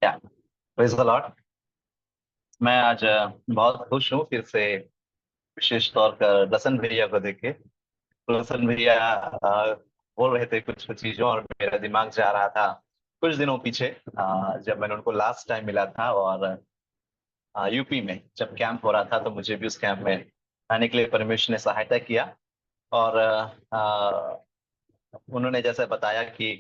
क्या? Praise the Lord. मैं आज बहुत खुश हूँ फिर से, विशेष तौर पर लसन भैया को देख के। लसन भैया बोल रहे थे कुछ कुछ चीजों और मेरा दिमाग जा रहा था कुछ दिनों पीछे, जब मैंने उनको लास्ट टाइम मिला था और यूपी में जब कैंप हो रहा था तो मुझे भी उस कैंप में आने के लिए परमेश्वर ने सहायता किया। और उन्होंने जैसे बताया कि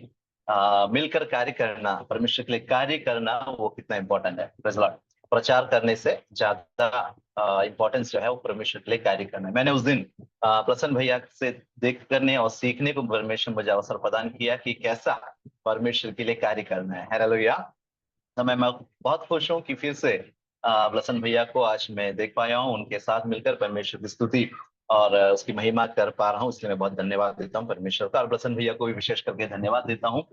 मिलकर कार्य करना, परमेश्वर के लिए कार्य करना वो कितना इम्पोर्टेंट है। Praise the Lord। प्रचार करने से ज्यादा इम्पोर्टेंस जो है वो परमेश्वर के लिए कार्य करना है। मैंने उस दिन प्रसन्न भैया से देख करने और सीखने को परमेश्वर मुझे अवसर प्रदान किया कि कैसा परमेश्वर के लिए कार्य करना है। हालेलुया। तो मैं बहुत खुश हूँ कि फिर से प्रसन्न भैया को आज मैं देख पाया हूँ, उनके साथ मिलकर परमेश्वर की स्तुति और उसकी महिमा कर पा रहा हूँ। इसलिए मैं बहुत धन्यवाद देता हूँ परमेश्वर का, और प्रसन्न भैया को भी विशेष करके धन्यवाद देता हूँ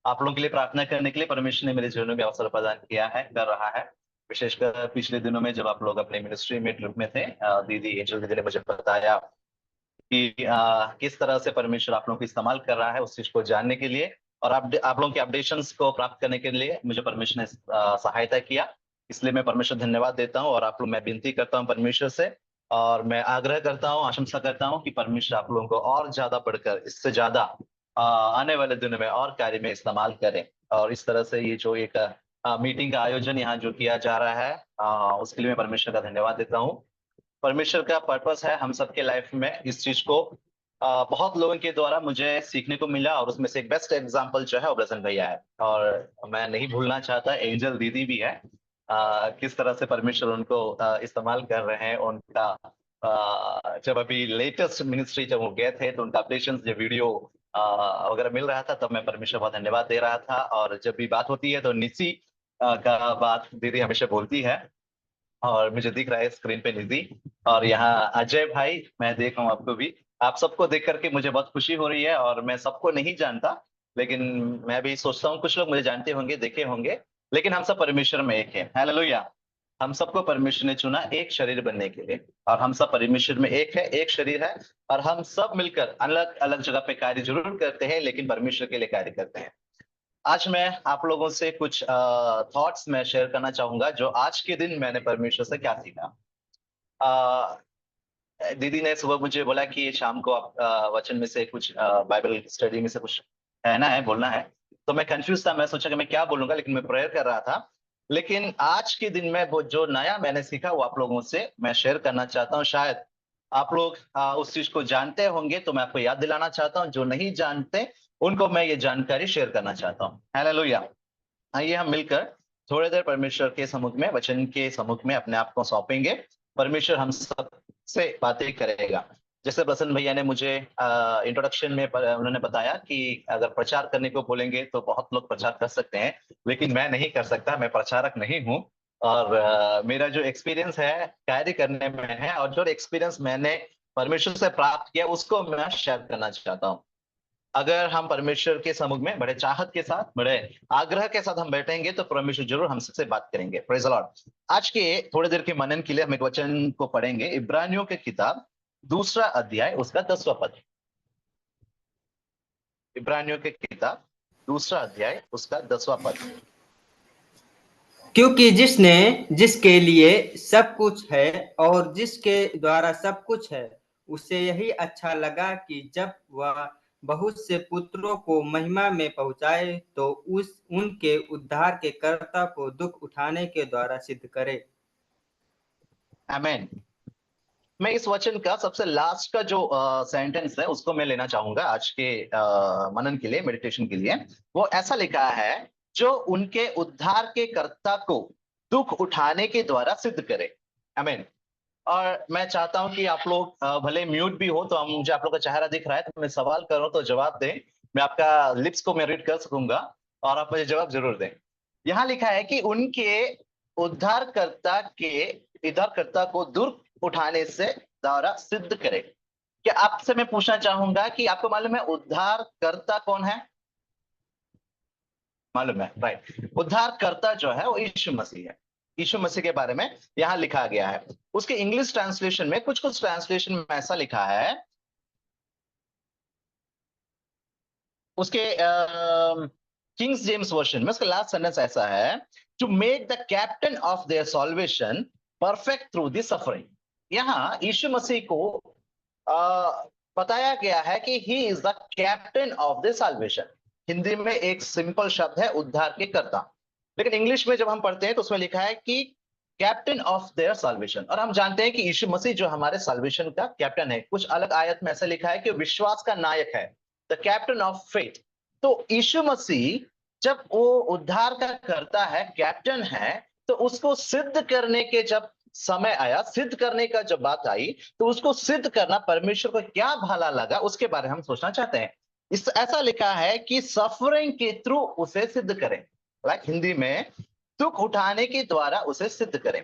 आप लोगों के लिए प्रार्थना करने के लिए। परमेश्वर ने मेरे जीवन में अवसर प्रदान किया है, कर रहा है। विशेषकर पिछले दिनों में जब आप लोग अपने मिनिस्ट्री में ट्रिप में थे, दीदी एंजल दीदी ने मुझे बताया कि किस तरह से परमेश्वर आप लोगों को इस्तेमाल कर रहा है उस चीज को जानने के लिए, और आप लोगों के अपडेशंस को प्राप्त करने के लिए मुझे परमेश्वर ने सहायता किया। इसलिए मैं परमेश्वर धन्यवाद देता हूँ, और आप लोग, मैं विनती करता हूँ परमेश्वर से, और मैं आग्रह करता हूँ, आशंसा करता हूँ कि परमेश्वर आप लोगों को और ज्यादा बढ़कर, इससे ज्यादा आने वाले दिनों में और कार्य में इस्तेमाल करें। और इस तरह से ये जो एक मीटिंग का आयोजन यहाँ जो किया जा रहा है, उसके लिए मैं परमेश्वर का धन्यवाद देता हूँ। परमेश्वर का पर्पस है हम सबके लाइफ में इस चीज को बहुत लोगों के द्वारा मुझे सीखने को मिला, और उसमें से एक बेस्ट एग्जांपल जो है वो ब्रजन भैया है। और मैं नहीं भूलना चाहता, एंजल दीदी भी है। किस तरह से परमेश्वर उनको इस्तेमाल कर रहे हैं। उनका जब अभी लेटेस्ट मिनिस्ट्री जब वो गए थे तो उनका अपडेशन जो वीडियो वगैरह मिल रहा था, तब मैं परमेश्वर बहुत धन्यवाद दे रहा था। और जब भी बात होती है तो निसी का बात दीदी हमेशा बोलती है, और मुझे दिख रहा है स्क्रीन पे निधि। और यहाँ अजय भाई, मैं देख रहा हूँ आपको भी। आप सबको देख करके मुझे बहुत खुशी हो रही है, और मैं सबको नहीं जानता, लेकिन मैं भी सोचता हूँ कुछ लोग मुझे जानते होंगे, देखे होंगे। लेकिन हम सब परमेश्वर में एक है। हालेलुया। हम सबको परमेश्वर ने चुना एक शरीर बनने के लिए, और हम सब परमेश्वर में एक है, एक शरीर है। और हम सब मिलकर अलग अलग जगह पे कार्य जरूर करते हैं, लेकिन परमेश्वर के लिए कार्य करते हैं। आज मैं आप लोगों से कुछ थॉट्स मैं शेयर करना चाहूंगा जो आज के दिन मैंने परमेश्वर से क्या सीखा। दीदी ने सुबह मुझे बोला कि शाम को आप वचन में से कुछ, बाइबल स्टडी में से कुछ कहना है, बोलना है। तो मैं कंफ्यूज था, मैं सोचा कि मैं क्या बोलूंगा, लेकिन मैं प्रेयर कर रहा था। लेकिन आज के दिन में वो जो नया मैंने सीखा वो आप लोगों से मैं शेयर करना चाहता हूँ। शायद आप लोग उस चीज को जानते होंगे, तो मैं आपको याद दिलाना चाहता हूँ। जो नहीं जानते उनको मैं ये जानकारी शेयर करना चाहता हूँ। हालेलुया। आइए हम मिलकर थोड़ी देर परमेश्वर के सम्मुख में, वचन के सम्मुख में अपने आप को सौंपेंगे। परमेश्वर हम सब से बातें करेगा। जैसे प्रसन्न भैया ने मुझे इंट्रोडक्शन में उन्होंने बताया कि अगर प्रचार करने को बोलेंगे तो बहुत लोग प्रचार कर सकते हैं, लेकिन मैं नहीं कर सकता, मैं प्रचारक नहीं हूँ। और मेरा जो एक्सपीरियंस है कार्य करने में है, और जो एक्सपीरियंस मैंने परमेश्वर से प्राप्त किया उसको मैं शेयर करना चाहता हूँ। अगर हम परमेश्वर के सम्मुख में बड़े चाहत के साथ, बड़े आग्रह के साथ हम बैठेंगे तो परमेश्वर जरूर हमसे बात करेंगे। Praise the Lord. आज के थोड़ी देर के मनन के लिए हम एक वचन को पढ़ेंगे, इब्रानियों के किताब दूसरा अध्याय उसका 10वां पद। इब्रानियों के किताब दूसरा अध्याय उसका 10वां पद। क्योंकि जिसने जिसके लिए सब कुछ है और जिसके द्वारा सब कुछ है, उसे यही अच्छा लगा कि जब वह बहुत से पुत्रों को महिमा में पहुंचाए तो उस उनके उद्धार के कर्ता को दुख उठाने के द्वारा सिद्ध करे। आमेन। मैं इस वचन का सबसे लास्ट का जो सेंटेंस है उसको मैं लेना चाहूंगा आज के मनन के लिए, मेडिटेशन के लिए। वो ऐसा लिखा है, जो उनके उद्धार के कर्ता को दुख उठाने के द्वारा सिद्ध करे। आमीन। और मैं चाहता हूं कि आप लोग भले म्यूट भी हो, तो हम, मुझे आप लोग का चेहरा दिख रहा है, तो मैं सवाल कर रहा हूं तो जवाब दें। मैं आपका लिप्स को मैं रीड कर सकूंगा, और आप मुझे जवाब जरूर दें। यहाँ लिखा है कि उनके उद्धारकर्ता के उद्धारकर्ता को दुख उठाने से द्वारा सिद्ध करे। क्या आपसे मैं पूछना चाहूंगा कि आपको मालूम है उद्धारकर्ता कौन है? मालूम है, राइट। उद्धारकर्ता जो है वो यीशु मसीह है। यीशु मसीह के बारे में यहाँ लिखा गया है। उसके इंग्लिश ट्रांसलेशन में, कुछ कुछ ट्रांसलेशन में ऐसा लिखा है, उसके किंग्स जेम्स वर्जन में उसका लास्ट सेंटेंस ऐसा है, to make the captain of their salvation perfect through the suffering. यहाँ यीशु मसीह को बताया गया है कि he is the captain of the salvation. Hindi में एक सिंपल शब्द है उद्धार के कर्ता, लेकिन इंग्लिश में जब हम पढ़ते हैं तो उसमें लिखा है कि कैप्टन ऑफ देयर सॉल्वेशन। और हम जानते हैं कि यीशु मसीह जो हमारे सॉल्वेशन का कैप्टन है। कुछ अलग आयत में ऐसा लिखा है कि विश्वास का नायक है, द कैप्टन ऑफ फेथ। तो यीशु मसीह जब वो उद्धार का करता है, कैप्टन है, तो उसको सिद्ध करने के जब समय आया, सिद्ध करने का जब बात आई, तो उसको सिद्ध करना परमेश्वर को क्या भला लगा उसके बारे में हम सोचना चाहते हैं। इस ऐसा लिखा है कि सफरिंग के थ्रू उसे सिद्ध करें, लाइक हिंदी में दुख उठाने के द्वारा उसे सिद्ध करें।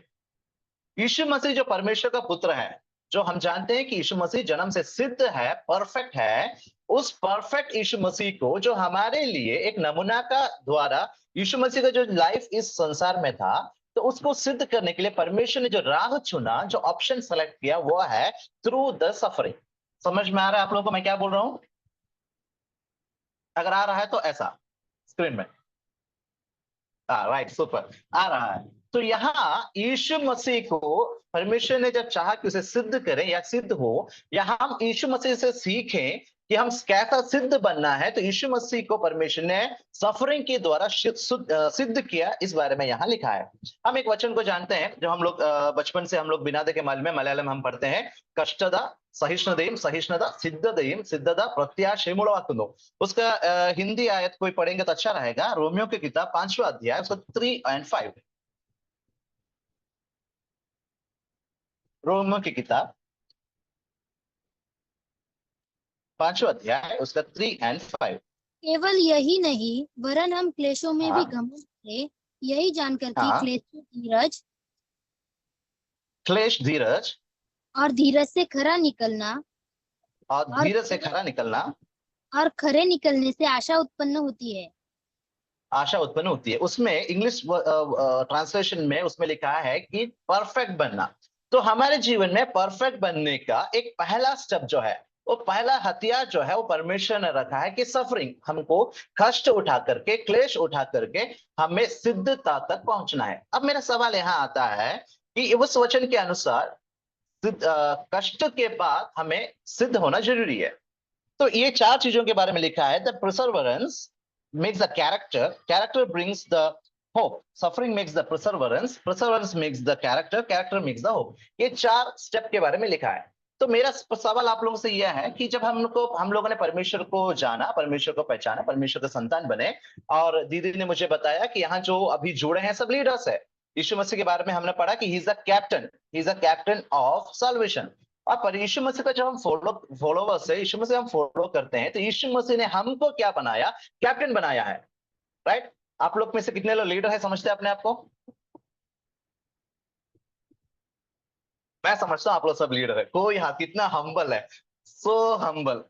यीशु मसीह जो परमेश्वर का पुत्र है, जो हम जानते हैं कि यीशु मसीह जन्म से सिद्ध है, परफेक्ट है, उस परफेक्ट यीशु मसीह को जो हमारे लिए एक नमूना का द्वारा यीशु मसीह का जो लाइफ इस संसार में था, तो उसको सिद्ध करने के लिए परमेश्वर ने जो राह चुना, जो ऑप्शन सेलेक्ट किया, वो है थ्रू द सफरिंग। समझ में आ रहा है आप लोगों को मैं क्या बोल रहा हूं? अगर आ रहा है तो ऐसा स्क्रीन में राइट, सुपर, आ रहा है। तो यहाँ यीशु मसीह को परमेश्वर ने जब चाहा कि उसे सिद्ध करें या सिद्ध हो, या हम यीशु मसीह से सीखें कि हम कैसा सिद्ध बनना है, तो यीशु मसीह को परमेश्वर ने सफरिंग के द्वारा सिद्ध किया, इस बारे में यहाँ लिखा है। हम एक वचन को जानते हैं जो हम लोग बचपन से हम लोग बिना देखे मलयालम हम पढ़ते हैं, कष्टदा सहिष्णुदेम सहिष्णुदा सिद्धदेम सिद्धदा प्रत्याशेमुड़वाकुनो। उसका हिंदी आयत कोई पढ़ेंगे तो अच्छा रहेगा, रोमियो की किताब 5वां अध्याय उसका 3 और 5। रोमियो की किताब 5वां अध्याय उसका 3 और 5। केवल यही नहीं वरन हम क्लेशों में भी हाँ। घमंड करें, यही जानकर कि हाँ। क्लेश धीरज और धीरज से खरा निकलना, और धीरज से खरा निकलना, और खरे निकलने से आशा उत्पन्न होती है। आशा उत्पन्न होती है। उसमें इंग्लिश ट्रांसलेशन में उसमें लिखा है कि परफेक्ट बनना। तो हमारे जीवन में परफेक्ट बनने का एक पहला स्टेप जो है, वो पहला हथियार जो है, वो परमेश्वर ने रखा है कि सफरिंग, हमको कष्ट उठा करके, क्लेश उठा करके हमें सिद्धता तक पहुंचना है। अब मेरा सवाल यहाँ आता है कि उस वचन के अनुसार कष्ट के बाद हमें सिद्ध होना जरूरी है। तो ये 4 चीजों के बारे में लिखा है। The Perseverance makes the character brings the hope, suffering makes the perseverance makes the character makes the hope। ये 4 स्टेप के बारे में लिखा है। तो मेरा सवाल आप लोगों से यह है कि जब हम लोगों ने परमेश्वर को जाना, परमेश्वर को पहचाना, परमेश्वर के संतान बने, और दीदी ने मुझे बताया कि यहाँ जो अभी जुड़े हैं सब लीडर्स है। यीशु मसीह के बारे में हमने पढ़ा कि he is the captain of solvation. और यीशु मसीह का जब हम फॉलोवर्स है, यीशु मसीह हम फॉलो करते हैं, तो यीशु मसीह ने हमको क्या बनाया? कैप्टन बनाया है, राइट? आप लोग में से कितने लोग लीडर है, समझते हैं अपने आप को? मैं समझता हूं आप लोग सब लीडर है। कोई हाथ, कितना हम्बल है, सो हम्बल।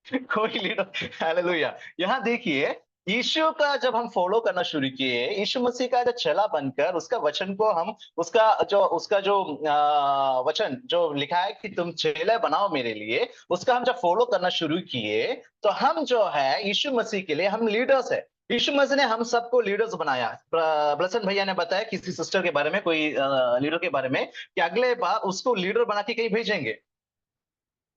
कोई लीडर, हालेलुया। यहाँ देखिए, यीशु का जब हम फॉलो करना शुरू किए, यीशु मसीह का जो चेला बनकर उसका वचन को हम उसका जो वचन जो लिखा है कि तुम चेले बनाओ मेरे लिए, उसका हम जब फॉलो करना शुरू किए, तो हम जो है यीशु मसीह के लिए हम लीडर्स है। यीशु मसीह ने हम सबको लीडर्स बनाया। ब्लसन भैया ने बताया किसी सिस्टर के बारे में, कोई लीडर के बारे में, कि अगले बार उसको लीडर बना के कहीं भेजेंगे।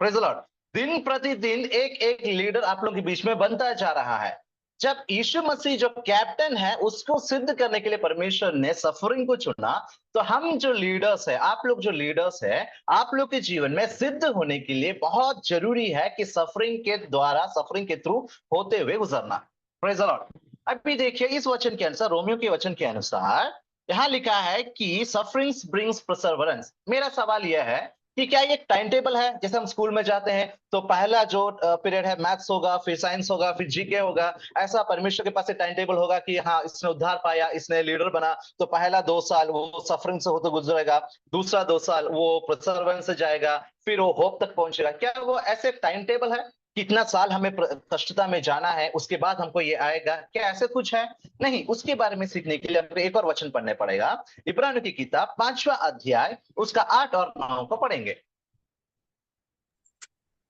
Praise the Lord. दिन प्रतिदिन एक एक लीडर आप लोग के बीच में बनता जा रहा है। जब यीशु मसीह जो कैप्टन है, उसको सिद्ध करने के लिए परमेश्वर ने सफरिंग को चुना, तो हम जो लीडर्स है, आप लोग जो लीडर्स है, आप लोग के जीवन में सिद्ध होने के लिए बहुत जरूरी है कि सफरिंग के द्वारा, सफरिंग के थ्रू होते हुए गुजरना। Praise the Lord. अभी देखिए इस वचन के अनुसार, रोमियो के वचन के अनुसार यहां लिखा है कि सफरिंग्स ब्रिंग्स परसेवरेंस। मेरा सवाल यह है कि क्या ये टाइम टेबल है? जैसे हम स्कूल में जाते हैं तो पहला जो पीरियड है मैथ्स होगा, फिर साइंस होगा, फिर जीके होगा। ऐसा परमेश्वर के पास एक टाइम टेबल होगा कि हाँ, इसने उद्धार पाया, इसने लीडर बना, तो पहला 2 साल वो सफरिंग से होकर गुजरेगा, दूसरा 2 साल वो परसेवरेंस से जाएगा, फिर वो होप तक पहुंचेगा। क्या वो ऐसे टाइम टेबल है? कितना साल हमें कष्टता में जाना है, उसके बाद हमको ये आएगा? क्या ऐसे कुछ है? नहीं। उसके बारे में सीखने के लिए हमको एक और वचन पढ़ने पड़ेगा। इब्रानियों की किताब 5वां अध्याय उसका 8 और 9 को पढ़ेंगे।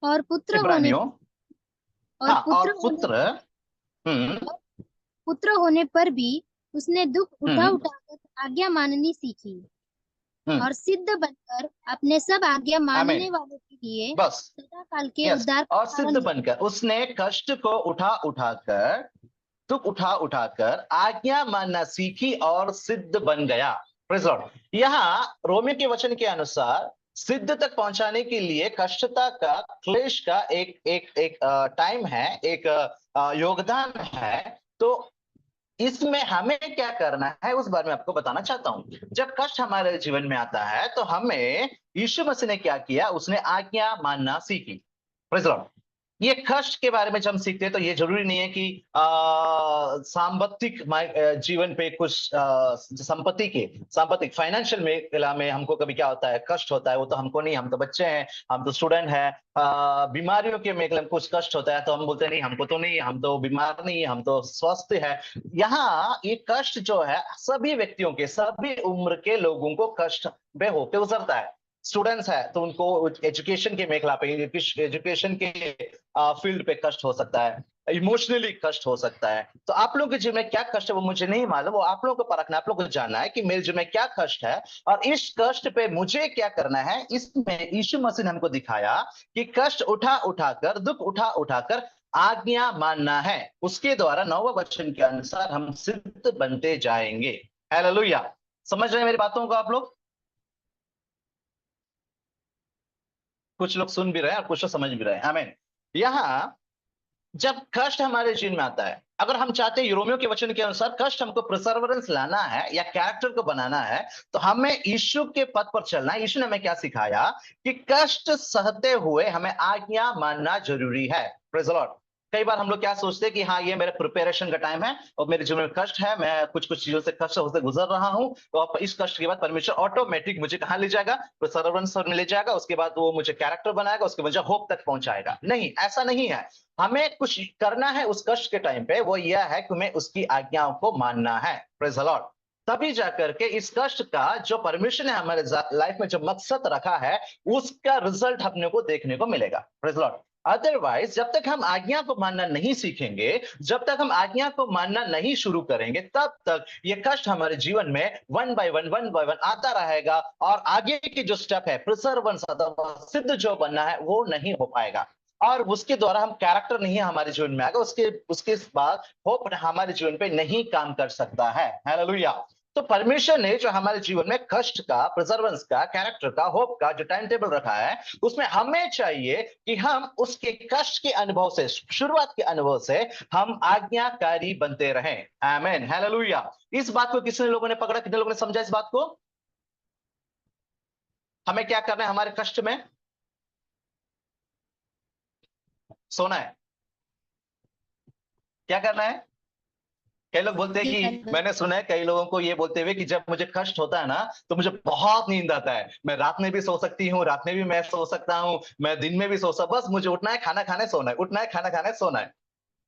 और पुत्र होने इब्रानियों, और और पुत्र हम्म पुत्र होने पर भी उसने दुख उठा हम्म उठाकर आज्ञा माननी सीखी हम्म और सिद्ध बनकर अपने सब आज्ञा आमीन। मानने वालों के लिए बस, सदा काल के यस। उद्धार का और कारण सिद्ध बनकर उसने कष्ट को उठा उठाकर, दुख उठा उठाकर आज्ञा मानना सीखी और सिद्ध बन गया। Praise Lord. यहाँ रोमियो के वचन के अनुसार सिद्ध तक पहुंचाने के लिए कष्टता का, क्लेश का एक एक एक टाइम है, एक योगदान है। तो इसमें हमें क्या करना है उस बारे में आपको बताना चाहता हूं। जब कष्ट हमारे जीवन में आता है तो हमें, यीशु मसीह ने क्या किया, उसने आज्ञा मानना सीखी। Praise Lord. ये कष्ट के बारे में जब हम सीखते हैं तो ये जरूरी नहीं है कि सांपत्तिक जीवन पे कुछ सांपत्तिक फाइनेंशियल में हमको कभी क्या होता है, कष्ट होता है। वो तो हमको नहीं, हम तो बच्चे हैं, हम तो स्टूडेंट हैं। बीमारियों के में कुछ कष्ट होता है तो हम बोलते हैं नहीं, हमको तो नहीं, हम तो बीमार नहीं, हम तो स्वस्थ है। यहाँ ये कष्ट जो है सभी व्यक्तियों के, सभी उम्र के लोगों को कष्ट पे होके गुजरता है। स्टूडेंट्स है तो उनको एजुकेशन के मेखला पे, एजुकेशन के फील्ड पे कष्ट हो सकता है, इमोशनली कष्ट हो सकता है। तो आप लोगों के जीवन में क्या कष्ट है वो मुझे नहीं मालूम, वो आप लोगों को परखना, आप लोगों को जानना है कि मेरे जीवन में क्या कष्ट है और इस कष्ट पे मुझे क्या करना है। इसमें यीशु मसीह ने हमको दिखाया कि कष्ट उठा उठाकर, दुख उठा उठाकर आज्ञा मानना है। उसके द्वारा 9वें वचन के अनुसार हम सिद्ध बनते जाएंगे। हालेलुया। समझ रहे हैं मेरी बातों को आप लोग? कुछ लोग सुन भी रहे हैं और कुछ लोग समझ भी रहे हैं। आमीन। यहाँ जब कष्ट हमारे जीवन में आता है, अगर हम चाहते हैं रोमियो के वचन के अनुसार कष्ट हमको प्रिसर्वेरेंस लाना है या कैरेक्टर को बनाना है, तो हमें यीशु के पथ पर चलना है। यीशु ने हमें क्या सिखाया कि कष्ट सहते हुए हमें आज्ञा मानना जरूरी है। Praise the Lord. कई बार हम लोग क्या सोचते हैं कि हाँ, ये मेरे प्रिपरेशन का टाइम है और मेरे जीवन में कष्ट है, मैं कुछ कुछ चीजों से कष्ट होकर गुजर रहा हूं, तो अब इस कष्ट के बाद परमेश्वर ऑटोमेटिक मुझे कहां ले जाएगा, प्रिसर्वेरेंस में ले जाएगा, उसके बाद वो मुझे कैरेक्टर बनाएगा, उसके बाद होप तक पहुंचाएगा। नहीं, ऐसा नहीं है। हमें कुछ करना है उस कष्ट के टाइम पे, वो यह है कि हमें उसकी आज्ञाओं को मानना है। Praise the Lord. तभी जाकर के इस कष्ट का जो परमेश्वर ने हमारे लाइफ में जो मकसद रखा है, उसका रिजल्ट अपने को देखने को मिलेगा। Praise the Lord. अदरवाइज जब तक हम आज्ञा को मानना नहीं सीखेंगे, जब तक हम आज्ञा को मानना नहीं शुरू करेंगे, तब तक ये कष्ट हमारे जीवन में वन बाय वन आता रहेगा और आगे की जो स्टेप है, प्रिसर्वेंस अथवा सिद्ध जो बनना है, वो नहीं हो पाएगा और उसके द्वारा हम कैरेक्टर नहीं हमारे जीवन में आएगा। उसके उसके बाद होप हमारे जीवन पे नहीं काम कर सकता है। हालेलुया। तो परमेश्वर ने जो हमारे जीवन में कष्ट का, प्रिजर्वेंस का, कैरेक्टर का, होप का जो टाइम टेबल रखा है, उसमें हमें चाहिए कि हम उसके कष्ट के अनुभव से, शुरुआत के अनुभव से हम आज्ञाकारी बनते रहें। आमीन। हालेलुया। इस बात को कितने लोगों ने पकड़ा, कितने लोगों ने समझा इस बात को? हमें क्या करना है हमारे कष्ट में? सोना है। क्या करना है? कई लोग बोलते हैं कि, मैंने सुना है कई लोगों को ये बोलते हुए कि जब मुझे कष्ट होता है ना तो मुझे बहुत नींद आता है, मैं रात में भी सो सकती हूँ, रात में भी मैं सो सकता हूँ, मैं दिन में भी सो सकता, बस मुझे उठना है, खाना खाना है, सोना है, उठना है, खाना खाना है, सोना है।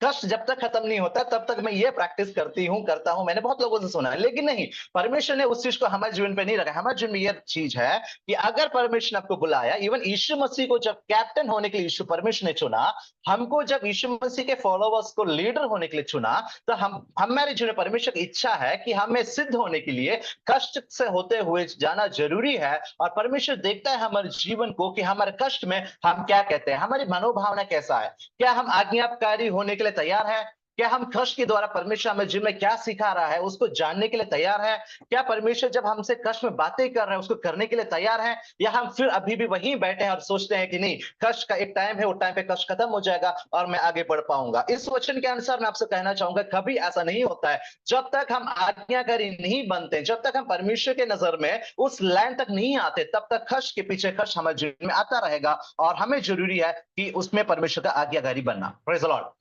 कष्ट जब तक खत्म नहीं होता तब तक मैं ये प्रैक्टिस करता हूं, मैंने बहुत लोगों से सुना है। लेकिन नहीं, परमेश्वर ने उस चीज को हमारे जीवन पे नहीं रखा। हमारे जीवन में ये चीज है कि अगर परमेश्वर ने आपको बुलाया, इवन यीशु मसीह को जब कैप्टन होने के लिए यीशु परमेश्वर ने चुना, हमको जब यीशु मसीह के फॉलोवर्स को लीडर होने के लिए चुना, तो हमारे जीवन में परमेश्वर की इच्छा है कि हमें सिद्ध होने के लिए कष्ट से होते हुए जाना जरूरी है। और परमेश्वर देखता है हमारे जीवन को कि हमारे कष्ट में हम क्या कहते हैं, हमारी मनोभावना कैसा है, क्या हम आज्ञाकारी होने के लिए तैयार है, क्या हम कष्ट के द्वारा परमेश्वर हमें जीवन में क्या सिखा रहा है उसको जानने के लिए तैयार है, क्या परमेश्वर जब हमसे कष्ट में बातें कर रहे हैं उसको करने के लिए तैयार है, या हम फिर अभी भी वहीं बैठे हैं और सोचते हैं कि नहीं, कष्ट का एक टाइम है, वो टाइम पे कष्ट खत्म हो जाएगा और मैं आगे बढ़ पाऊंगा। इस वचन के अनुसार मैं आपसे कहना चाहूंगा, कभी ऐसा नहीं होता है। जब तक हम आज्ञाकारी नहीं बनते, जब तक हम परमेश्वर के नजर में उस लाइन तक नहीं आते, तब तक कष्ट के पीछे कष्ट हमारे जीवन में आता रहेगा और हमें जरूरी है कि उसमें परमेश्वर का आज्ञाकारी बनना। Praise the Lord.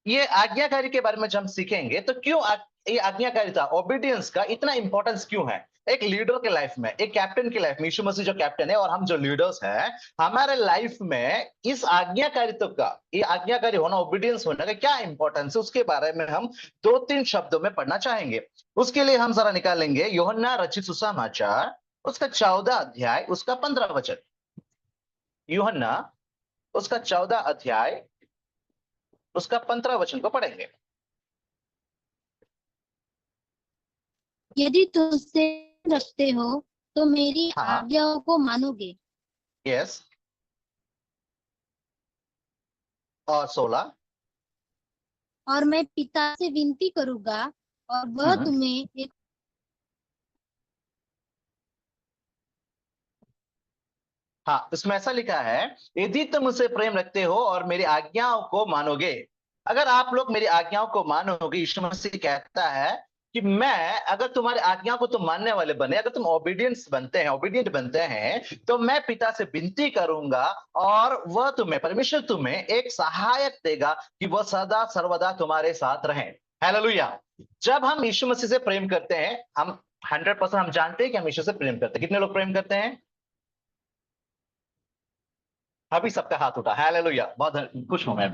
ये आज्ञाकारी के बारे में जब हम सीखेंगे तो क्यों ये आज्ञाकारिता, ओबीडियंस का इतना इंपॉर्टेंस क्यों है एक लीडर के लाइफ में, एक कैप्टन की लाइफ में। यीशु मसीह जो कैप्टन है और हम जो लीडर्स हैं, हमारे लाइफ में इस आज्ञाकारित्व का, ये आज्ञाकारी होना, ओबीडियंस होने का क्या इंपॉर्टेंस है, उसके बारे में हम 2-3 शब्दों में पढ़ना चाहेंगे। उसके लिए हम जरा निकालेंगे यूहन्ना रचित सुसमाचार, उसका 14 अध्याय, उसका 15 वचन। यूहन्ना उसका 14 अध्याय, उसका 15 वचन को पढ़ेंगे। यदि तुम मुझसे रखते हो तो मेरी हाँ। आज्ञाओं को मानोगे। यस। और 16। और मैं पिता से विनती करूंगा और वह तुम्हें एक हाँ, इसमें ऐसा लिखा है, यदि तुम मुझसे प्रेम रखते हो और मेरी आज्ञाओं को मानोगे। अगर आप लोग मेरी आज्ञाओं को मानोगे, यीशु मसीह कहता है कि मैं, अगर तुम्हारी आज्ञाओं को तुम मानने वाले बने, अगर तुम ओबीडियंस बनते हैं, ओबीडियंट बनते हैं, तो मैं पिता से विनती करूंगा और वह तुम्हें, परमेश्वर तुम्हें एक सहायक देगा कि वह सदा सर्वदा तुम्हारे साथ रहे। हालेलुया। जब हम यीशु मसीह से प्रेम करते हैं, हम 100% हम जानते हैं कि हम यीशु से प्रेम करते हैं। कितने लोग प्रेम करते हैं? अभी सबका हाथ उठा। हालेलुया, बहुत खुश हूं मैं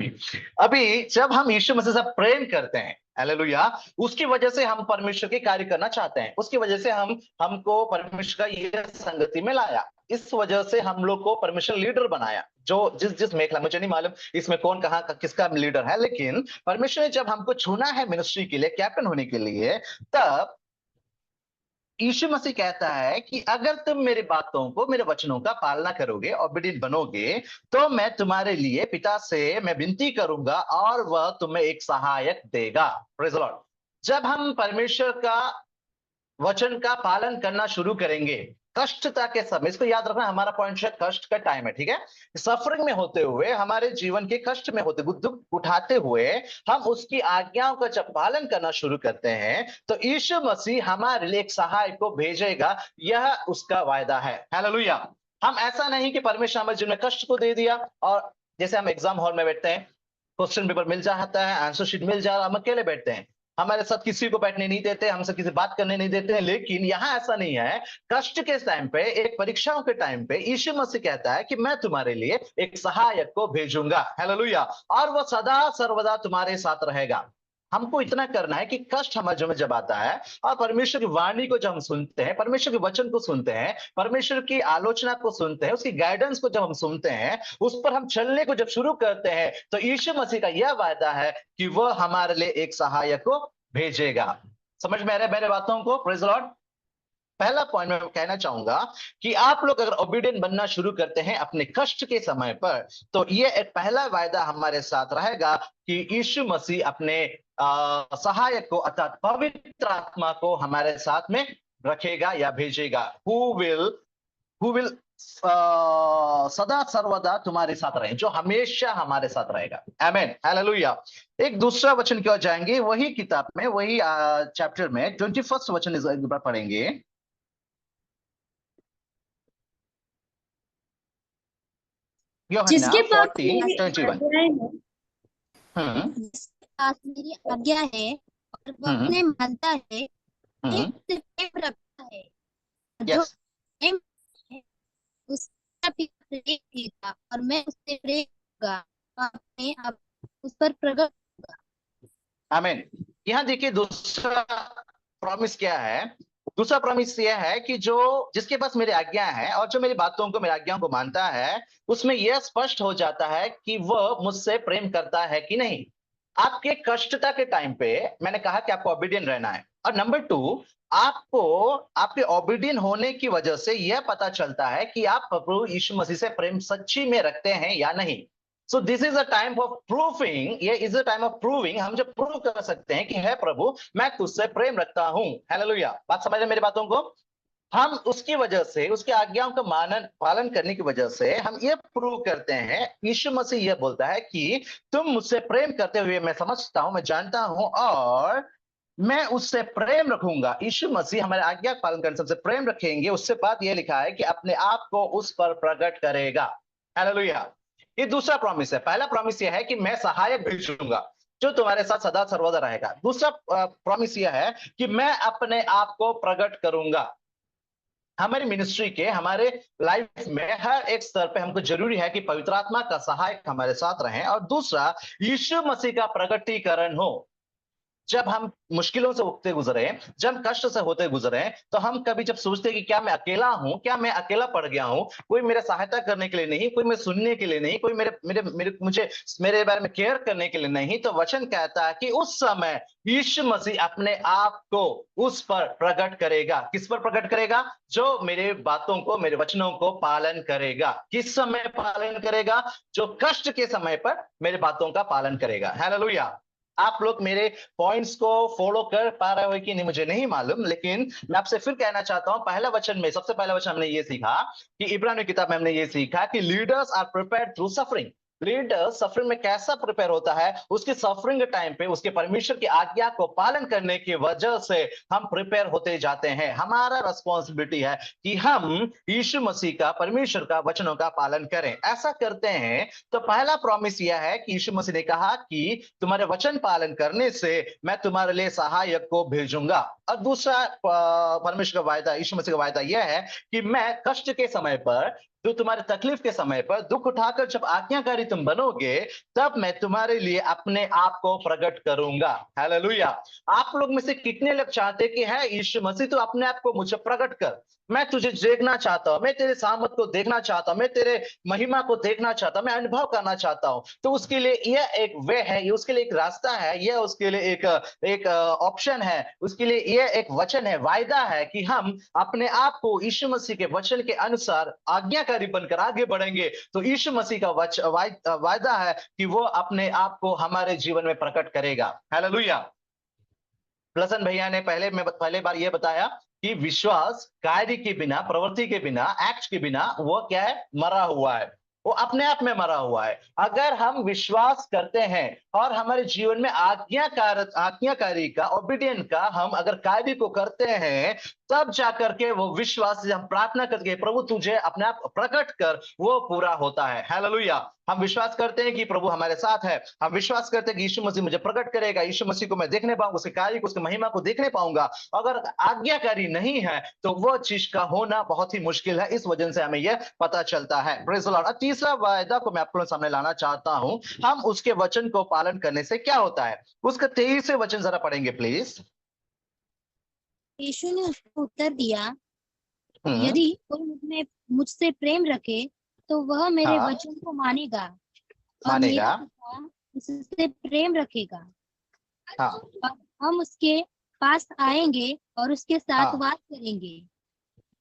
अभी जब हम यीशु मसीह से प्रेम करते हैं, हालेलुया, उसकी वजह से हम परमेश्वर के कार्य करना चाहते हैं। उसकी वजह से हमको परमेश्वर का ये संगति में लाया। इस वजह से हम लोग को परमेश्वर लीडर बनाया। जो जिस मेखला, मुझे नहीं मालूम इसमें कौन कहाँ का किसका लीडर है, लेकिन परमेश्वर ने जब हमको चुना है मिनिस्ट्री के लिए, कैप्टन होने के लिए, तब यीशु मसीह कहता है कि अगर तुम मेरी बातों को, मेरे वचनों का पालना करोगे, ओबीडिएंट बनोगे, तो मैं तुम्हारे लिए पिता से मैं विनती करूंगा और वह तुम्हें एक सहायक देगा। Praise the Lord. जब हम परमेश्वर का वचन का पालन करना शुरू करेंगे, कष्टता के समय, इसको याद रखना, हमारा पॉइंट है कष्ट का टाइम है, ठीक है। सफरिंग में होते हुए, हमारे जीवन के कष्ट में होते, दुख उठाते हुए हम उसकी आज्ञाओं का जब पालन करना शुरू करते हैं, तो यीशु मसीह हमारे लिए एक सहायक को भेजेगा। यह उसका वायदा है। हालेलुया। हम ऐसा नहीं कि परमेश्वर हमारे जीवन में कष्ट को दे दिया और जैसे हम एग्जाम हॉल में बैठते हैं, क्वेश्चन पेपर मिल जाता है, आंसर शीट मिल जा रहा, हम अकेले बैठते हैं, हमारे साथ किसी को बैठने नहीं देते, हमसे किसी बात करने नहीं देते हैं। लेकिन यहाँ ऐसा नहीं है। कष्ट के टाइम पे, एक परीक्षाओं के टाइम पे यीशु मसीह कहता है कि मैं तुम्हारे लिए एक सहायक को भेजूंगा। हालेलुया। और वो सदा सर्वदा तुम्हारे साथ रहेगा। हमको इतना करना है कि कष्ट हमारे जीवन में जब आता है और परमेश्वर की वाणी को जब हम सुनते हैं, परमेश्वर के वचन को सुनते हैं, परमेश्वर की आलोचना को सुनते हैं, उसकी गाइडेंस को जब हम सुनते हैं, उस पर हम चलने को जब शुरू करते हैं, तो यीशु मसीह का यह वायदा है कि वह हमारे लिए एक सहायक को भेजेगा। समझ में आ रहा है मेरे बातों को? Praise the Lord. पहला पॉइंट मैं कहना चाहूंगा कि आप लोग अगर ओबीडिएंट बनना शुरू करते हैं अपने कष्ट के समय पर, तो ये एक पहला वायदा हमारे साथ रहेगा कि यीशु मसीह अपने सहायक को, अर्थात पवित्र आत्मा को हमारे साथ में रखेगा या भेजेगा। हु विल सदा सर्वदा तुम्हारे साथ रहे, जो हमेशा हमारे साथ रहेगा। आमीन। हालेलुया। एक दूसरा वचन की ओर जाएंगे, वही किताब में, वही चैप्टर में 21 वचन इस बार पढ़ेंगे। जिसके पास 14:21। जिसके पास मेरी आज्ञा है और वह अपने मानता है, उससे प्रेम रखता है, जो प्रेम है, उसका पिता प्रेम करेगा और मैं उससे प्रेम करूंगा और अपने आप उस पर प्रकट करूंगा। आमीन। यहाँ देखिए दूसरा प्रॉमिस क्या है। दूसरा प्रॉमिस यह है कि जो जिसके पास मेरी आज्ञा है और जो मेरी बातों को, मेरी आज्ञाओं को मानता है, उसमें यह स्पष्ट हो जाता है कि वह मुझसे प्रेम करता है कि नहीं। आपके कष्टता के टाइम पे मैंने कहा कि आपको ओबीडिएंट रहना है, और नंबर 2, आपको आपके ओबीडिएंट होने की वजह से यह पता चलता है कि आप प्रभु यीशु मसीह से प्रेम सच्ची में रखते हैं या नहीं। So this is a time of proofing, ये is a time of proving. हम जब प्रूव कर सकते हैं कि है प्रभु, मैं तुझसे प्रेम रखता हूं। हालेलुया। बात समझ रहे मेरी बातों को? हम उसकी वजह से, उसकी आज्ञाओं का पालन करने की वजह से हम ये प्रूव करते हैं। यीशु मसीह ये बोलता है कि तुम मुझसे प्रेम करते हुए, मैं समझता हूं, मैं जानता हूं, और मैं उससे प्रेम रखूंगा। यीशु मसीह हमारे आज्ञा पालन करने से प्रेम रखेंगे। उससे बात यह लिखा है कि अपने आप को उस पर प्रकट करेगा। हालेलुया। ये दूसरा प्रॉमिस है। पहला प्रॉमिस यह है कि मैं सहायक भेजूंगा जो तुम्हारे साथ सदा सर्वदा रहेगा। दूसरा प्रॉमिस यह है कि मैं अपने आप को प्रकट करूंगा। हमारी मिनिस्ट्री के, हमारे लाइफ में हर एक स्तर पे हमको जरूरी है कि पवित्र आत्मा का सहायक हमारे साथ रहे, और दूसरा यीशु मसीह का प्रकटीकरण हो। जब हम मुश्किलों से होते गुजरे, जब हम कष्ट से होते गुजरे, तो हम कभी जब सोचते हैं कि क्या मैं अकेला हूं, क्या मैं अकेला पड़ गया हूं, कोई मेरा सहायता करने के लिए नहीं, कोई मैं सुनने के लिए नहीं, कोई मेरे मेरे मेरे मुझे मेरे बारे में केयर करने के लिए नहीं, तो वचन कहता है कि उस समय यीशु मसीह अपने आप को उस पर प्रकट करेगा। किस पर प्रकट करेगा? जो मेरे बातों को, मेरे वचनों को पालन करेगा। किस समय पालन करेगा? जो कष्ट के समय पर मेरे बातों का पालन करेगा। हालेलुया। आप लोग मेरे पॉइंट्स को फॉलो कर पा रहे हो कि नहीं मुझे नहीं मालूम, लेकिन मैं आपसे फिर कहना चाहता हूं, पहला वचन में, सबसे पहला वचन हमने ये सीखा कि इब्रानियों की किताब में हमने ये सीखा कि leaders are prepared through suffering. Leader suffering में कैसा प्रिपेयर होता है? उसके सफरिंग के टाइम पे उसके परमेश्वर की आज्ञा को पालन करने की वजह से हम प्रिपेयर होते जाते हैं। हमारा रिस्पॉन्सिबिलिटी है कि हम यीशु मसीह का, परमेश्वर का वचनों का पालन करें। ऐसा करते हैं तो पहला प्रॉमिस यह है कि यीशु मसीह ने कहा कि तुम्हारे वचन पालन करने से मैं तुम्हारे लिए सहायक को भेजूंगा। और दूसरा परमेश्वर का वायदा, यीशु मसीह का वायदा यह है कि मैं कष्ट के समय पर, जो तुम्हारे तकलीफ के समय पर दुख उठाकर जब आज्ञाकारी तुम बनोगे, तब मैं तुम्हारे लिए अपने आप को प्रकट करूंगा। हालेलुया। आप लोग में से कितने लोग चाहते कि है यीशु मसीह तो अपने आप को मुझे प्रकट कर, मैं तुझे देखना चाहता हूं, मैं तेरे सामर्थ को देखना चाहता हूं, मैं तेरे महिमा को देखना चाहता हूं, मैं अनुभव करना चाहता हूं। तो उसके लिए यह एक वे है, ये उसके लिए एक रास्ता है, यह उसके लिए एक ऑप्शन है, उसके लिए यह एक वचन है, वायदा है कि हम अपने आप को यीशु मसीह के वचन के अनुसार आज्ञाकारी बनकर आगे बढ़ेंगे। तो यीशु मसीह का वायदा है कि वो अपने आप को हमारे जीवन में प्रकट करेगा। हालेलुया। प्लसन भैया ने पहले बार यह बताया कि विश्वास कार्य के बिना, प्रवृत्ति के बिना, एक्ट के बिना वो क्या है? मरा हुआ है, वो अपने आप में मरा हुआ है। अगर हम विश्वास करते हैं और हमारे जीवन में आज्ञाकारी का, ओबीडिएंट का हम अगर कार्य को करते हैं, तब जाकर के वो विश्वास से हम प्रार्थना करके प्रभु तुझे अपने आप प्रकट कर, वो पूरा होता है। हालेलुया। हम विश्वास करते हैं कि प्रभु हमारे साथ है, हम विश्वास करते हैं कि यीशु मसीह मुझे प्रकट करेगा, यीशु मसीह को मैं देखने पाऊंगा, उसके कार्य को, उसकी महिमा को देखने पाऊंगा। अगर आज्ञाकारी नहीं है तो वो चीज का होना बहुत ही मुश्किल है। इस वजह से हमें यह पता चलता है। Praise the Lord. तीसरा वायदा को मैं आपके सामने लाना चाहता हूं, हम उसके वचन को पालन करने से क्या होता है? उसका 23वें वचन जरा पढ़ेंगे प्लीज। यीशु ने उसको उत्तर दिया, हम्म। यदि कोई मुझसे प्रेम रखे तो वह मेरे हाँ। वचन को मानेगा और मानेगा। मेरा पिता उससे प्रेम रखेगा हाँ। और हम उसके पास आएंगे और उसके साथ हाँ। वास करेंगे।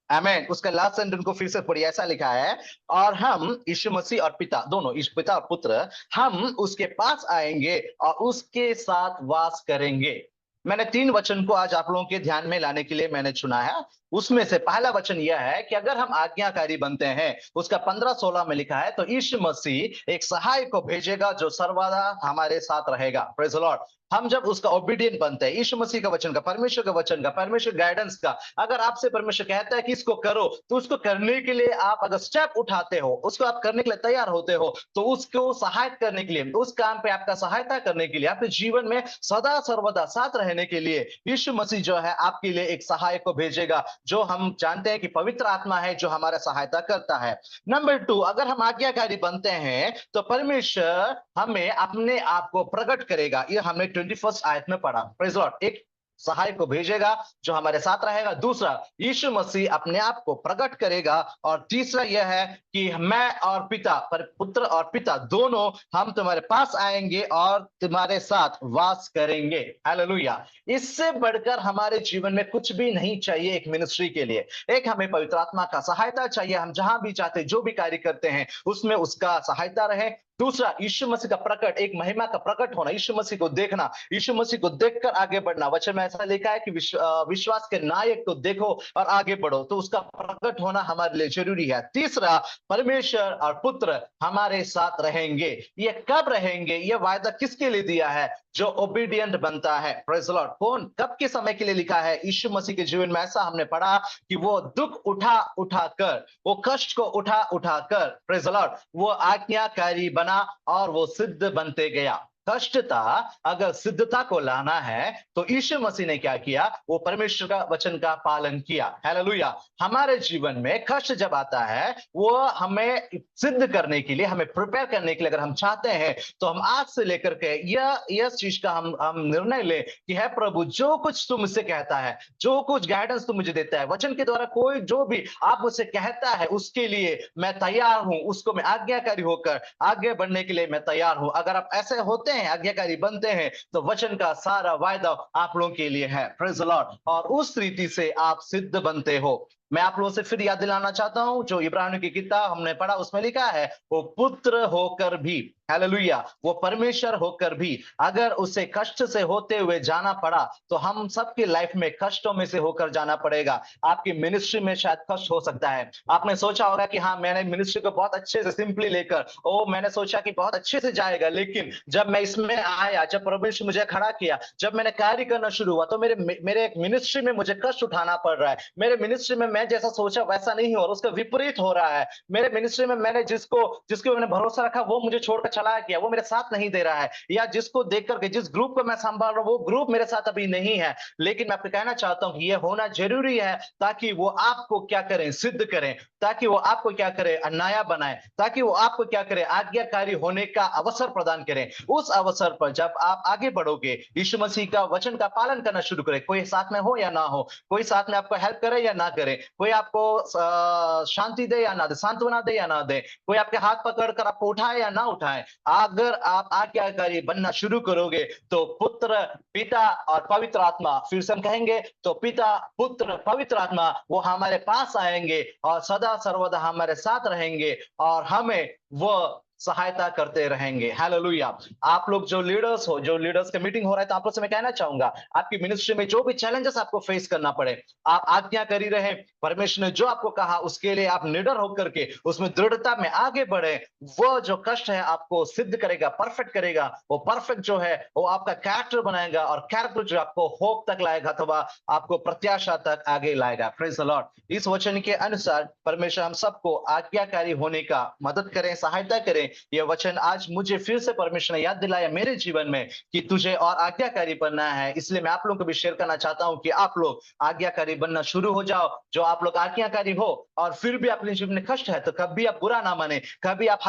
आमेन। उसका लास्ट सेंटेंस को फिर से पढ़िए। ऐसा लिखा है, और हम यीशु मसीह और पिता दोनों, इस पिता और पुत्र, हम उसके पास आएंगे और उसके साथ वास करेंगे। मैंने 3 वचन को आज आप लोगों के ध्यान में लाने के लिए मैंने चुना है। उसमें से पहला वचन यह है कि अगर हम आज्ञाकारी बनते हैं, उसका 15-16 में लिखा है, तो यीशु मसीह एक सहायक को भेजेगा जो सर्वदा हमारे साथ रहेगा। Praise the Lord. हम जब उसका ओबीडिएंट बनते हैं, यीशु मसीह का वचन का, परमेश्वर का वचन का, परमेश्वर गाइडेंस का, अगर आपसे परमेश्वर कहता है कि इसको करो, तो उसको करने के लिए आप अगर स्टेप उठाते हो, उसको आप करने के लिए तैयार होते हो, तो उसको सहायता करने के लिए, उस काम पे आपका सहायता करने के लिए, आपके जीवन में सदा सर्वदा साथ रहने के लिए यीशु मसीह जो है आपके लिए एक सहायक को भेजेगा, जो हम जानते हैं कि पवित्र आत्मा है जो हमारा सहायता करता है। नंबर 2, अगर हम आज्ञाकारी बनते हैं तो परमेश्वर हमें अपने आप को प्रकट करेगा। ये हमने 21 आयत में पढ़ा। Praise the Lord. एक सहायक को भेजेगा जो हमारे साथ रहेगा। दूसरा, यीशु मसीह अपने आप को प्रकट करेगा। और तीसरा यह है कि मैं और पिता, पुत्र और पिता दोनों, हम तुम्हारे पास आएंगे और तुम्हारे साथ वास करेंगे। हालेलुया। इससे बढ़कर हमारे जीवन में कुछ भी नहीं चाहिए एक मिनिस्ट्री के लिए। एक हमें पवित्र आत्मा का सहायता चाहिए, हम जहां भी चाहते, जो भी कार्य करते हैं उसमें उसका सहायता रहे। दूसरा, यीशु मसीह का प्रकट, एक महिमा का प्रकट होना, यीशु मसीह को देखना, यीशु मसीह को देखकर आगे बढ़ना। वचन में ऐसा लिखा है कि विश्वास के नायक को देखो और आगे बढ़ो, तो उसका प्रकट होना हमारे लिए जरूरी है। तीसरा, परमेश्वर और पुत्र हमारे साथ रहेंगे। ये कब रहेंगे? ये वायदा किसके लिए दिया है? जो ओबीडिएंट बनता है। Praise the Lord. कौन, कब के समय के लिए लिखा है? यीशु मसीह के जीवन में ऐसा हमने पढ़ा कि वो दुख उठा कर, वो कष्ट को उठा कर, प्रेज़ द लॉर्ड, वो आज्ञाकारी बना और वो सिद्ध बनते गया। कष्टता अगर सिद्धता को लाना है तो यीशु मसीह ने क्या किया, वो परमेश्वर का वचन का पालन किया। हालेलुया। हमारे जीवन में कष्ट जब आता है वो हमें सिद्ध करने के लिए, हमें प्रिपेयर करने के लिए, अगर हम चाहते हैं तो हम आज से लेकर के यह चीज का हम निर्णय ले कि है प्रभु, जो कुछ तू मुझसे कहता है, जो कुछ गाइडेंस तू मुझे देता है वचन के द्वारा, कोई जो भी आप मुझसे कहता है उसके लिए मैं तैयार हूं, उसको मैं आज्ञाकारी होकर आगे बढ़ने के लिए मैं तैयार हूं। अगर आप ऐसे होते हैं, आज्ञाकारी बनते हैं, तो वचन का सारा वायदा आप लोगों के लिए है। Praise the Lord. और उस रीति से आप सिद्ध बनते हो। मैं आप लोगों से फिर याद दिलाना चाहता हूं, जो इब्रानियों की किताब हमने पढ़ा उसमें लिखा है, वो पुत्र होकर भी, हालेलुया, वो परमेश्वर होकर भी अगर उसे कष्ट से होते हुए जाना पड़ा तो हम सबकी लाइफ में कष्टों में से होकर जाना पड़ेगा। आपकी मिनिस्ट्री में शायद कष्ट हो सकता है। आपने सोचा होगा कि हाँ, मैंने मिनिस्ट्री को बहुत अच्छे से सिंपली लेकर, मैंने सोचा कि बहुत अच्छे से जाएगा, लेकिन जब मैं इसमें आया, जब परमेश्वर मुझे खड़ा किया, जब मैंने कार्य करना शुरू हुआ, तो मेरे एक मिनिस्ट्री में मुझे कष्ट उठाना पड़ रहा है। मेरे मिनिस्ट्री में मैं जैसा सोचा वैसा नहीं हो, और उसका विपरीत हो रहा है। मेरे मिनिस्ट्री में मैंने जिसको मैंने भरोसा रखा वो मुझे छोड़कर चला गया, वो मेरे साथ नहीं दे रहा है, या जिसको देख करके, जिस ग्रुप को मैं संभाल रहा हूं वो ग्रुप मेरे साथ अभी नहीं है। लेकिन मैं आपको कहना चाहता हूं कि यह होना जरूरी है ताकि वो आपको क्या करें, सिद्ध करें, ताकि वो आपको क्या करे, नया बनाए, ताकि वो आपको क्या करे, आज्ञाकारी होने का अवसर प्रदान करें। उस अवसर पर जब आप आगे बढ़ोगे, यीशु मसीह का वचन का पालन करना शुरू करें, कोई साथ में हो या ना हो, कोई साथ में आपको हेल्प करे या ना करे, कोई आपको शांति दे या ना दे, सांत्वना दे या ना दे, कोई आपके हाथ पकड़कर आपको उठाए या ना उठाए, अगर आप आज्ञाकारी बनना शुरू करोगे तो पुत्र, पिता और पवित्र आत्मा, फिर से हम कहेंगे तो पिता, पुत्र, पवित्र आत्मा, वो हमारे पास आएंगे और सदा सर्वदा हमारे साथ रहेंगे और हमें वो सहायता करते रहेंगे। हालेलुया। आप लोग जो लीडर्स हो, जो लीडर्स का मीटिंग हो रहा है, तो आप लोग से मैं कहना चाहूंगा, आपकी मिनिस्ट्री में जो भी चैलेंजेस आपको फेस करना पड़े, आप आज्ञाकारी रहे। परमेश्वर ने जो आपको कहा उसके लिए आप निडर होकर के उसमें दृढ़ता में आगे बढ़े। वो जो कष्ट है आपको सिद्ध करेगा, परफेक्ट करेगा। वो परफेक्ट जो है वो आपका कैरेक्टर बनाएगा, और कैरेक्टर जो आपको होप तक लाएगा अथवा आपको प्रत्याशा तक आगे लाएगा। Praise the Lord. इस वचन के अनुसार परमेश्वर हम सबको आज्ञाकारी होने का मदद करें, सहायता करें। यह वचन आज मुझे फिर से परमेश्वर ने याद दिलाया मेरे जीवन में कि तुझे और आज्ञाकारी बनना है। इसलिए मैं आप लोगों को भी शेयर करना चाहता हूं कि आप लोग आज्ञाकारी बनना शुरू हो जाओ। जो आप लोग आज्ञाकारी हो और फिर भी अपने जीवन में कष्ट है, तो कभी आप बुरा ना माने, कभी आप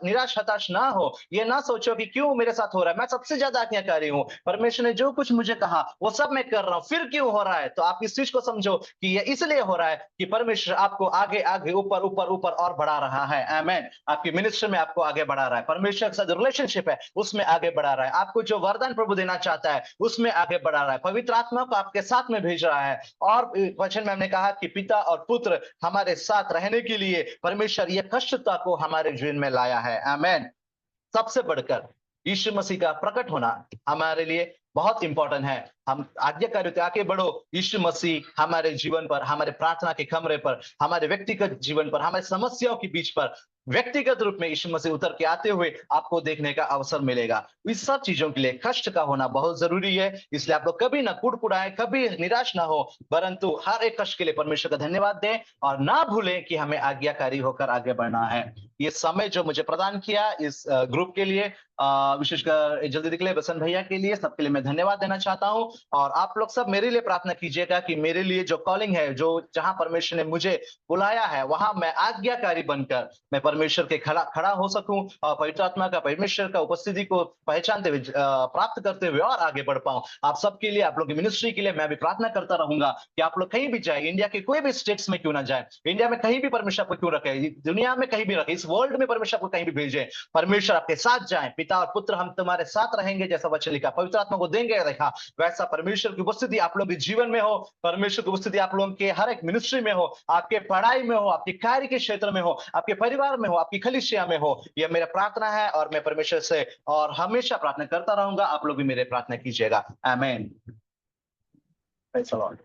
निराश हताश ना हो। ये ना सोचो कि क्यों मेरे साथ हो रहा है, मैं सबसे ज्यादा आज्ञाकारी हूं, परमेश्वर ने जो कुछ मुझे कहा वो सब मैं कर रहा हूं, फिर क्यों हो रहा है। तो आप इस चीज को समझो कि ये इसलिए हो रहा है कि परमेश्वर आपको आगे आगे, ऊपर ऊपर ऊपर और बढ़ा रहा है। आमीन। आपकी मिनिस्ट्री में आपको आगे बढ़ा रहा है, परमेश्वर के साथ रिलेशनशिप है उसमें आगे बढ़ा रहा है, आपको जो वरदान प्रभु देना चाहता है उसमें आगे बढ़ा रहा है, पवित्र आत्मा को आपके साथ में भेज रहा है। और वचन में हमने कहा कि पिता और पुत्र हमारे साथ रहने के लिए परमेश्वर ये कष्टता को हमारे जीवन में लाया है। आमीन। सबसे बढ़कर यीशु मसीह का प्रकट होना हमारे लिए बहुत इंपॉर्टेंट है। हम आज्ञाकारी होते आगे बढ़ो। यीशु मसीह हमारे जीवन पर, हमारे प्रार्थना के कमरे पर, हमारे व्यक्तिगत जीवन पर, हमारे समस्याओं के बीच पर व्यक्तिगत रूप में यीशु मसीह उतर के आते हुए आपको देखने का अवसर मिलेगा। इस सब चीजों के लिए कष्ट का होना बहुत जरूरी है। इसलिए आप लोग कभी ना कुड़कुड़ाए, कभी निराश ना हो, परंतु हर एक कष्ट के लिए परमेश्वर का धन्यवाद दें और ना भूलें कि हमें आज्ञाकारी होकर आगे बढ़ना है। ये समय जो मुझे प्रदान किया इस ग्रुप के लिए, विशेषकर जल्दी निकले बसंत भैया के लिए, सबके लिए मैं धन्यवाद देना चाहता हूं। और आप लोग सब मेरे लिए प्रार्थना कीजिएगा कि मेरे लिए जो कॉलिंग है, जो जहां परमेश्वर ने मुझे बुलाया है, वहां मैं आज्ञाकारी बनकर मैं परमेश्वर के खड़ा हो सकूं और पवित्र आत्मा का, परमेश्वर का उपस्थिति को पहचानते हुए, प्राप्त करते हुए और आगे बढ़ पाऊं। आप सबके लिए, आप लोग की मिनिस्ट्री के लिए मैं भी प्रार्थना करता रहूंगा कि आप लोग कहीं भी जाए, इंडिया के कोई भी स्टेट्स में क्यों ना जाए, इंडिया में कहीं भी परमेश्वर आपको क्यों रखे, दुनिया में कहीं भी रखे, इस वर्ल्ड में परमेश्वर आपको कहीं भी भेजे, परमेश्वर आपके साथ जाए। पिता और पुत्र हम तुम्हारे साथ रहेंगे जैसा वचन लिखा, पवित्र आत्मा को देंगे देखा, वैसा परमेश्वर की उपस्थिति आप लोग के जीवन में हो, परमेश्वर की उपस्थिति आप लोगों के हर एक मिनिस्ट्री में हो, आपके पढ़ाई में हो, आपके कार्य के क्षेत्र में हो, आपके परिवार में हो, आपकी कलीसिया में हो। यह मेरा प्रार्थना है और मैं परमेश्वर से और हमेशा प्रार्थना करता रहूंगा। आप लोग भी मेरे प्रार्थना कीजिएगा। आमीन। Praise the Lord.